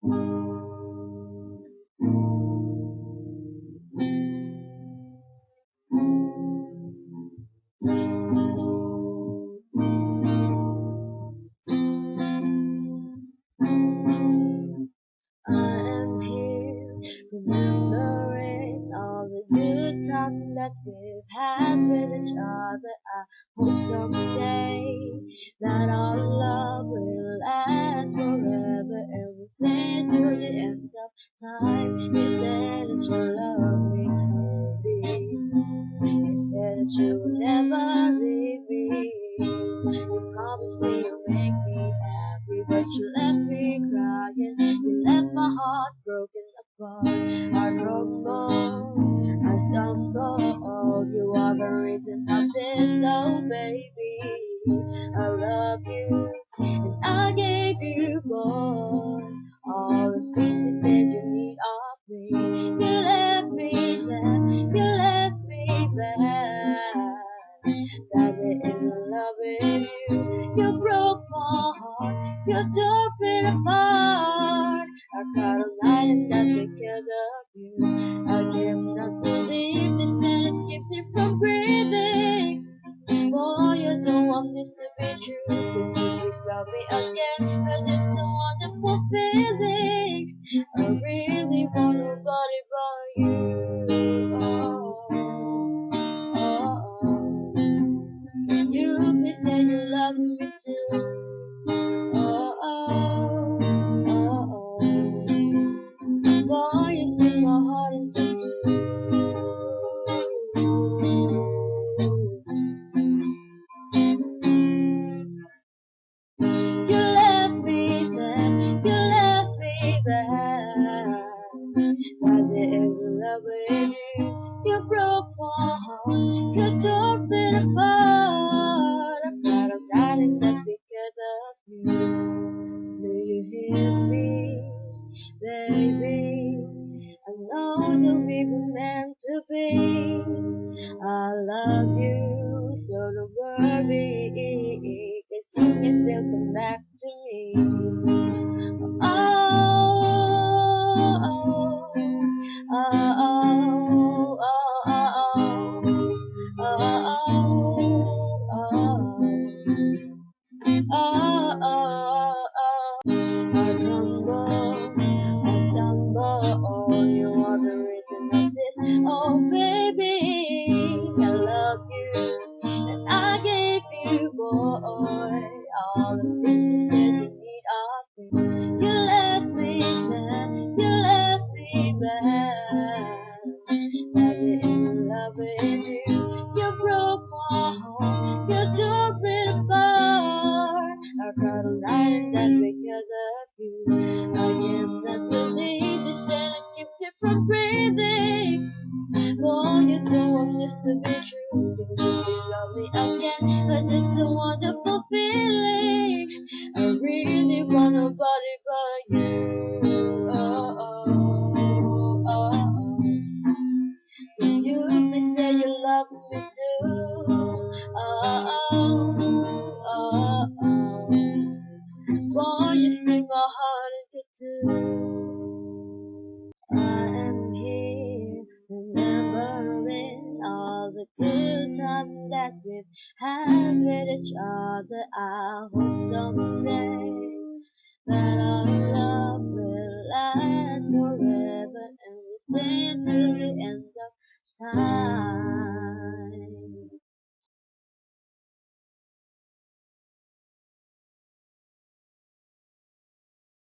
am here remembering all the good times that we've had with each other. I hope someday that our love will last forever and we'll stay till the end of time. You said that you love me, baby. You said that you would never leave me. You promised me you'll make me happy, but you left me crying. You left my heart broken apart. I crumble, I stumble. You are the reason of this, oh baby. I love you, and I gave you more. All the things you said you need of me. You left me sad, you left me bad. That in love with you, you broke my heart, you tore it apart. I cried all night and that's because of you. I cannot believe this and it keeps me from breathing. Boy, you don't want this to be true. Can you please love me again? Cause it's a wonderful feeling. I really want nobody but you. Oh, oh, oh. Can you please say you love me too? Oh, oh, oh, oh. Boy, you split my heart into two. You left me sad, you left me bad. Was it in love with you? You broke my heart, you tore it apart. I cried all night and that's because of you. Do you hear me, baby? I know that we were meant to be. I love you, so don't worry, 'cause you can still come back to me. Oh, oh, oh, oh, oh, oh, oh, oh, I crumble, I stumble, oh, you are the reason of this, oh baby, I love you, and I gave you, boy, all the things you said you need of me. You left me sad, you left me bad, never in love with you. You broke my heart, you tore it apart. I cried all night and that's because of you. I cannot believe this and it keeps me from breathing. Boy, you don't want this to be true. Can you please love me again? 'Cause it's a wonderful feeling. I really want nobody but you. Oh, oh, oh, oh. Can you please say you love me too? Oh, oh, oh, oh. Boy, you split my heart into two. I am here remembering all the good times that we've had with each other. I hope someday that our love will last forever and we'll stay till the end of time.